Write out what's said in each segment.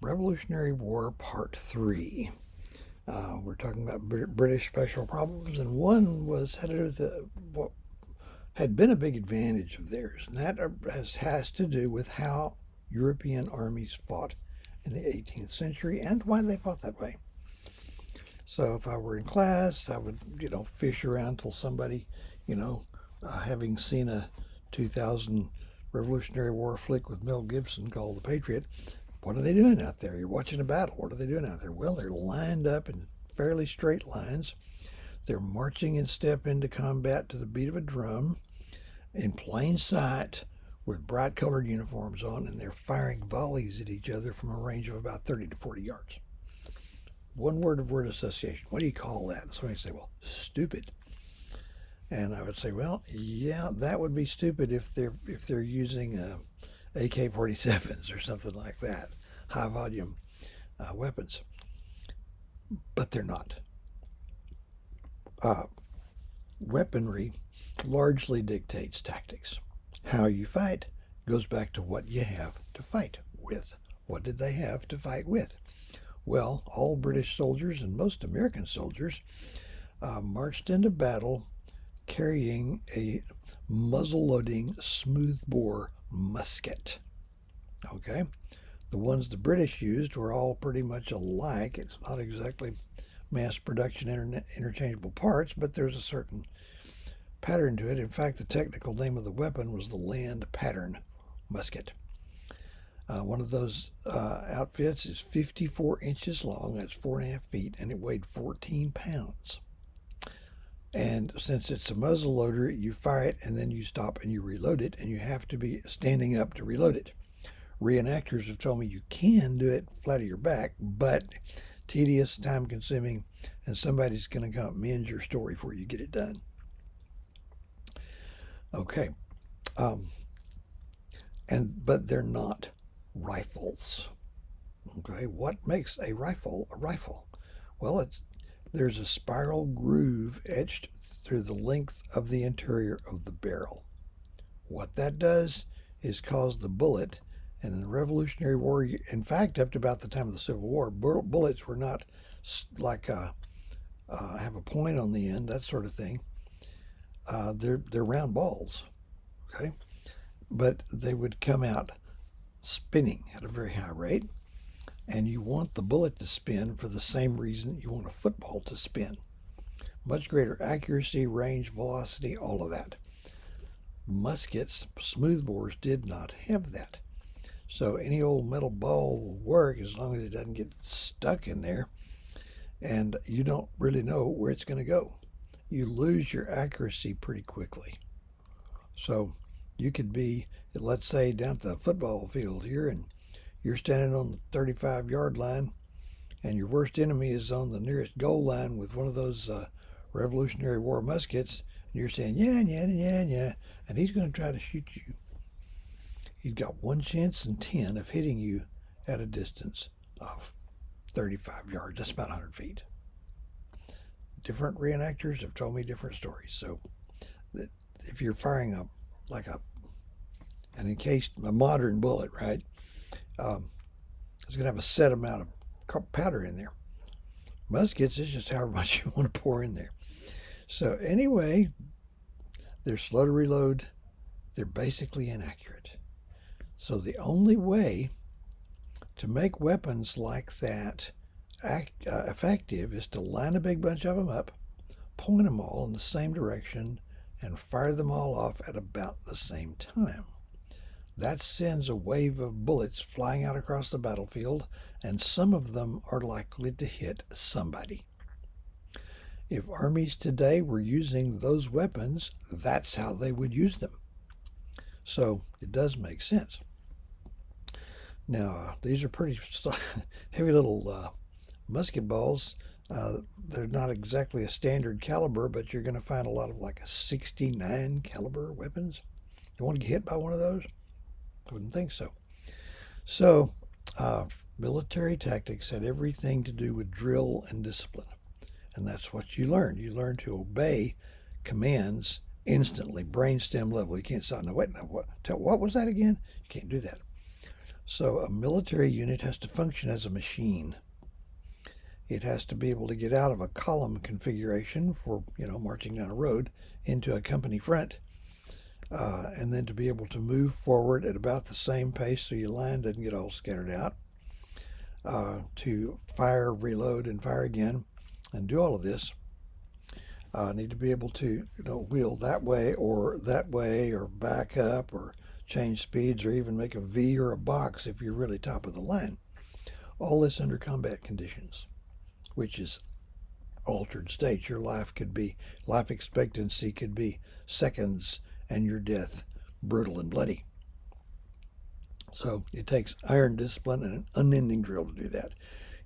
Revolutionary War Part 3. We're talking about British special problems, and one was had to do with what had been a big advantage of theirs, and that has to do with how European armies fought in the 18th century and why they fought that way. So if I were in class, I would, fish around till somebody, having seen a 2000 Revolutionary War flick with Mel Gibson called The Patriot, what are they doing out there? You're watching a battle. What are they doing out there? Well, they're lined up in fairly straight lines. They're marching in step into combat to the beat of a drum in plain sight with bright colored uniforms on, and they're firing volleys at each other from a range of about 30 to 40 yards. One word of word association. What do you call that? Somebody would say, well, stupid. And I would say, well, yeah, that would be stupid if they're using AK-47s or something like that, high volume weapons. But they're not. Weaponry largely dictates tactics. How you fight goes back to what you have to fight with. What did they have to fight with? Well, all British soldiers and most American soldiers marched into battle carrying a muzzle-loading smoothbore musket. Okay? The ones the British used were all pretty much alike. It's not exactly mass production interchangeable parts, but there's a certain pattern to it. In fact, the technical name of the weapon was the land pattern musket. One of those outfits is 54 inches long, that's 4.5 feet, and it weighed 14 pounds. And since it's a muzzle loader, you fire it and then you stop and you reload it, and you have to be standing up to reload it. Reenactors have told me you can do it flat of your back, but tedious, time consuming, and somebody's going to come amend your story before you get it done. Okay. But they're not rifles. Okay, what makes a rifle a rifle? Well, there's a spiral groove etched through the length of the interior of the barrel. What that does is cause the bullet, and in the Revolutionary War, in fact, up to about the time of the Civil War, bullets were not like have a point on the end, that sort of thing. They're round balls, okay? But they would come out spinning at a very high rate, and you want the bullet to spin for the same reason you want a football to spin. Much greater accuracy, range, velocity, all of that. Muskets, smoothbores, did not have that. So any old metal ball will work as long as it doesn't get stuck in there, and you don't really know where it's going to go. You lose your accuracy pretty quickly. So you could be, let's say, down at the football field here, and you're standing on the 35-yard line, and your worst enemy is on the nearest goal line with one of those Revolutionary War muskets, and you're saying, yeah, and he's going to try to shoot you. He's got 1 chance in 10 of hitting you at a distance of 35 yards. That's about 100 feet. Different reenactors have told me different stories. So if you're firing an encased, a modern bullet, right, it's going to have a set amount of powder in there. Muskets is just however much you want to pour in there. So anyway, they're slow to reload. They're basically inaccurate. So the only way to make weapons like that effective is to line a big bunch of them up, point them all in the same direction, and fire them all off at about the same time. That sends a wave of bullets flying out across the battlefield, and some of them are likely to hit somebody. If armies today were using those weapons, that's how they would use them. So it does make sense. Now, these are pretty heavy little musket balls. They're not exactly a standard caliber, but you're going to find a lot of like 69 caliber weapons. You want to get hit by one of those? I wouldn't think so. So, military tactics had everything to do with drill and discipline. And that's what you learn. You learn to obey commands instantly, brainstem level. You can't stop. Now, wait, what was that again? You can't do that. So a military unit has to function as a machine. It has to be able to get out of a column configuration for, marching down a road into a company front, and then to be able to move forward at about the same pace so your line doesn't get all scattered out, to fire, reload, and fire again, and do all of this. Need to be able to, wheel that way, or back up, or change speeds, or even make a V or a box if you're really top of the line. All this under combat conditions, which is altered state. Your life expectancy could be seconds, and your death brutal and bloody. So it takes iron discipline and an unending drill to do that.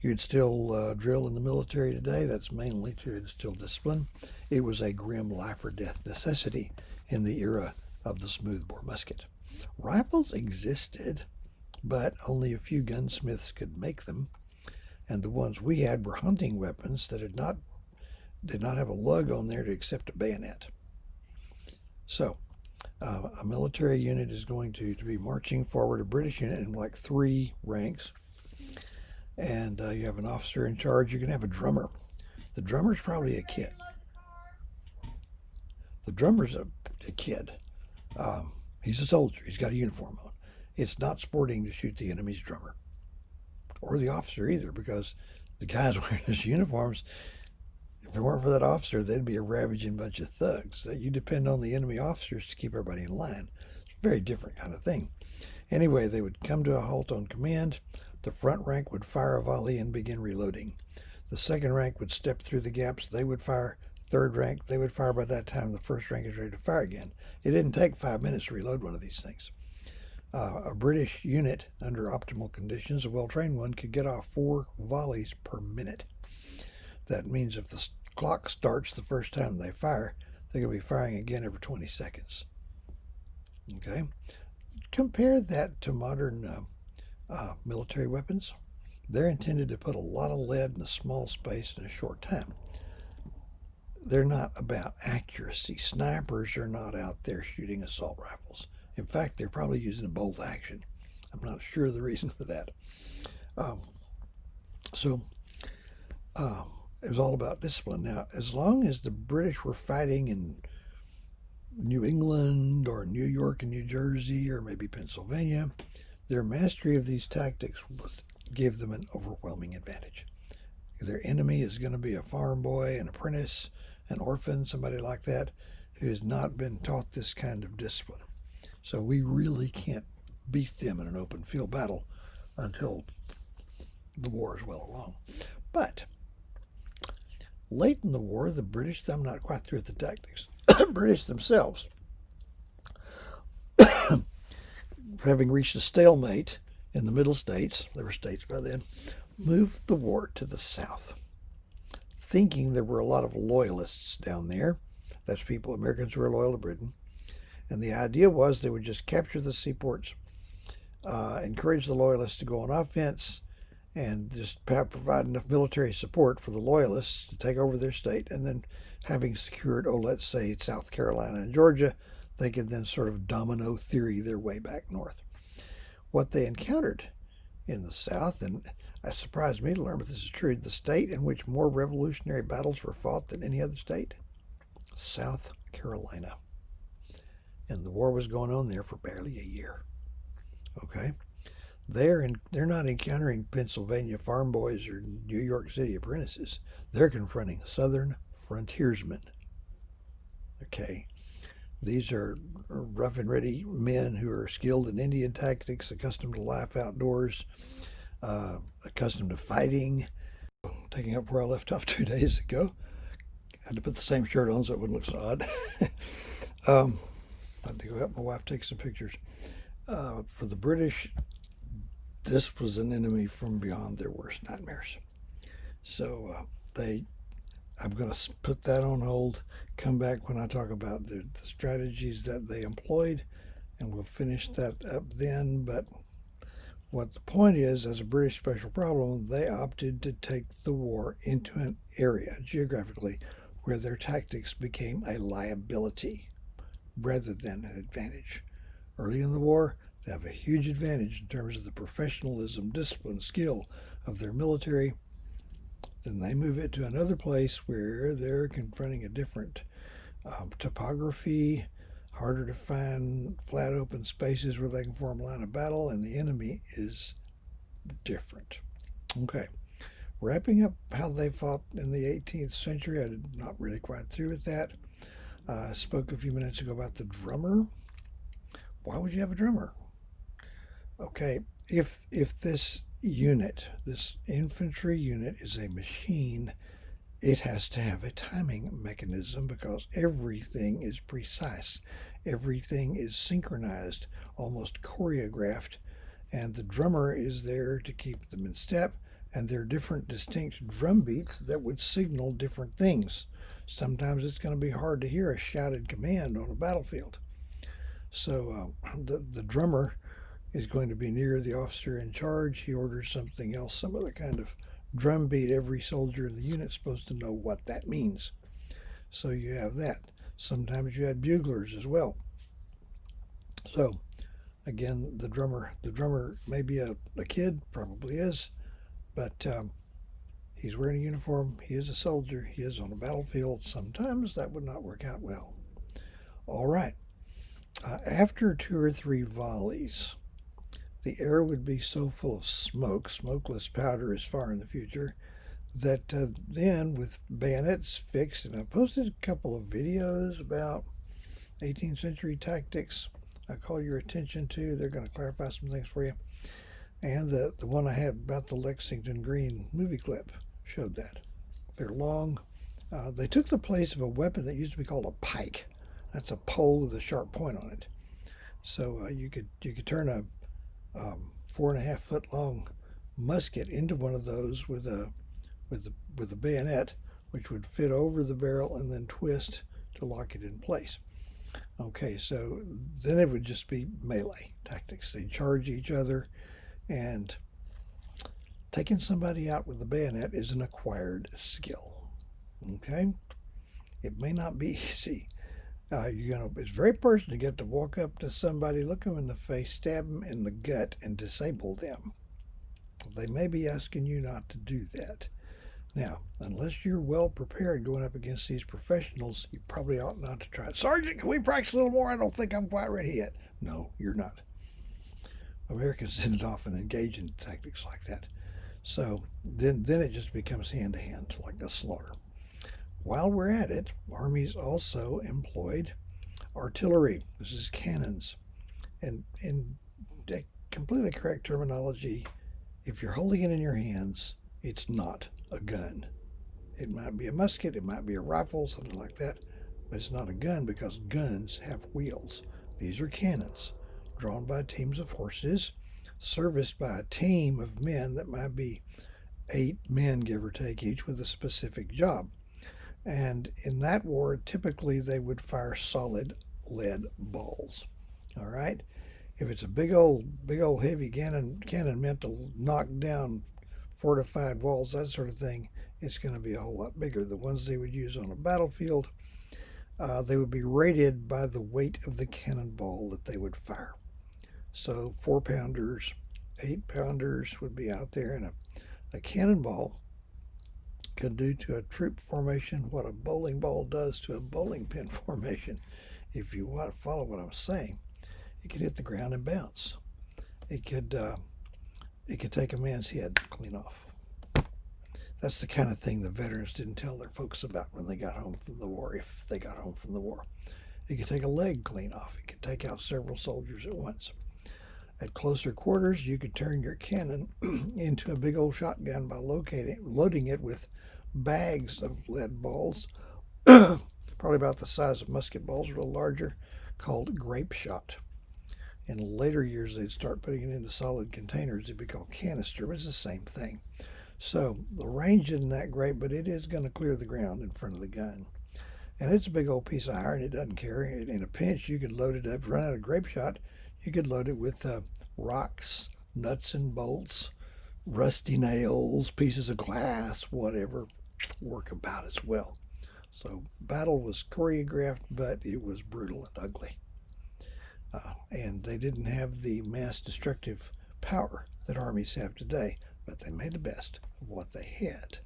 You'd still drill in the military today. That's mainly to instill discipline. It was a grim life or death necessity in the era of the smoothbore musket. Rifles existed, but only a few gunsmiths could make them, and the ones we had were hunting weapons that did not have a lug on there to accept a bayonet. So a military unit is going to be marching forward, a British unit, in like 3 ranks. And you have an officer in charge. You're going to have a drummer. The drummer's probably a kid. The drummer's a kid. He's a soldier. He's got a uniform on. It's not sporting to shoot the enemy's drummer. Or the officer either, because the guys wearing his uniforms, if it weren't for that officer, they'd be a ravaging bunch of thugs. You depend on the enemy officers to keep everybody in line. It's a very different kind of thing. Anyway, they would come to a halt on command. The front rank would fire a volley and begin reloading. The second rank would step through the gaps. They would fire. Third rank, they would fire by that time the first rank is ready to fire again. It didn't take 5 minutes to reload one of these things. A British unit, under optimal conditions, a well-trained one, could get off 4 volleys per minute. That means if the clock starts the first time they fire, they're going to be firing again every 20 seconds. Okay? Compare that to modern military weapons. They're intended to put a lot of lead in a small space in a short time. They're not about accuracy. Snipers are not out there shooting assault rifles. In fact, they're probably using a bolt action. I'm not sure the reason for that. It was all about discipline. Now, as long as the British were fighting in New England or New York and New Jersey or maybe Pennsylvania, their mastery of these tactics gave them an overwhelming advantage. Their enemy is going to be a farm boy, an apprentice, an orphan, somebody like that, who has not been taught this kind of discipline. So we really can't beat them in an open field battle until the war is well along. But late in the war, the British, I'm not quite through with the tactics, British themselves, having reached a stalemate in the middle states, there were states by then, moved the war to the south, thinking there were a lot of loyalists down there. That's people, Americans who are loyal to Britain. And the idea was they would just capture the seaports, encourage the loyalists to go on offense, and just provide enough military support for the loyalists to take over their state. And then having secured, let's say, South Carolina and Georgia, they could then sort of domino theory their way back north. What they encountered in the South, and it surprised me to learn, but this is true, the state in which more revolutionary battles were fought than any other state, South Carolina. And the war was going on there for barely a year. Okay? They're not encountering Pennsylvania farm boys or New York City apprentices. They're confronting Southern frontiersmen. Okay? These are rough and ready men who are skilled in Indian tactics, accustomed to life outdoors, accustomed to fighting. Taking up where I left off 2 days ago. Had to put the same shirt on so it wouldn't look so odd. I had to go help my wife take some pictures. For the British, this was an enemy from beyond their worst nightmares. So I'm going to put that on hold, come back when I talk about the strategies that they employed, and we'll finish that up then. But what the point is, as a British special problem, they opted to take the war into an area geographically where their tactics became a liability rather than an advantage. Early in the war, They have a huge advantage in terms of the professionalism, discipline, skill of their military. Then they move it to another place where they're confronting a different topography, harder to find flat open spaces where they can form a line of battle, and the enemy is different. Okay, wrapping up how they fought in the 18th century, I'm not really quite through with that. I spoke a few minutes ago about the drummer. Why would you have a drummer? Okay, if this unit, this infantry unit, is a machine, it has to have a timing mechanism because everything is precise. Everything is synchronized, almost choreographed, and the drummer is there to keep them in step, and there are different distinct drum beats that would signal different things. Sometimes it's going to be hard to hear a shouted command on a battlefield. So the drummer is going to be near the officer in charge. He orders something else, some other kind of drum beat. Every soldier in the unit is supposed to know what that means. So you have that. Sometimes you had buglers as well. So again, the drummer may be a kid, probably is, but he's wearing a uniform. He is a soldier. He is on a battlefield. Sometimes that would not work out well. All right. After 2 or 3 volleys, the air would be so full of smoke, smokeless powder is far in the future, that then with bayonets fixed, and I posted a couple of videos about 18th century tactics I call your attention to. They're going to clarify some things for you. And the one I had about the Lexington Green movie clip showed that. They're long. They took the place of a weapon that used to be called a pike. That's a pole with a sharp point on it. So you could turn a 4.5 foot long musket into one of those with a bayonet, which would fit over the barrel and then twist to lock it in place. Okay, so then it would just be melee tactics. They'd charge each other, and taking somebody out with the bayonet is an acquired skill. Okay, it may not be easy. It's very personal to get to walk up to somebody, look them in the face, stab them in the gut, and disable them. They may be asking you not to do that. Now, unless you're well prepared going up against these professionals, you probably ought not to try it. Sergeant, can we practice a little more? I don't think I'm quite ready yet. No, you're not. Americans didn't often engage in tactics like that. So then it just becomes hand-to-hand, like a slaughter. While we're at it, armies also employed artillery. This is cannons. And in completely correct terminology, if you're holding it in your hands, it's not a gun. It might be a musket, it might be a rifle, something like that, but it's not a gun because guns have wheels. These are cannons, drawn by teams of horses, serviced by a team of men that might be 8 men, give or take, each with a specific job. And in that war, typically they would fire solid lead balls. All right? If it's a big old heavy cannon meant to knock down fortified walls, that sort of thing, it's going to be a whole lot bigger. The ones they would use on a battlefield, they would be rated by the weight of the cannonball that they would fire. So 4-pounders, 8-pounders would be out there, and a cannonball could do to a troop formation what a bowling ball does to a bowling pin formation. If you follow what I'm saying, it could hit the ground and bounce. It could take a man's head clean off. That's the kind of thing the veterans didn't tell their folks about when they got home from the war, if they got home from the war. It could take a leg clean off. It could take out several soldiers at once. At closer quarters, you could turn your cannon into a big old shotgun by loading it with bags of lead balls, probably about the size of musket balls, a little larger, called grape shot. In later years, they'd start putting it into solid containers. It'd be called canister, but it's the same thing. So the range isn't that great, but it is going to clear the ground in front of the gun. And it's a big old piece of iron. It doesn't carry. In a pinch, you could load it up, run out of grape shot. You could load it with rocks, nuts and bolts, rusty nails, pieces of glass, whatever, work about as well. So battle was choreographed, but it was brutal and ugly. And they didn't have the mass destructive power that armies have today, but they made the best of what they had.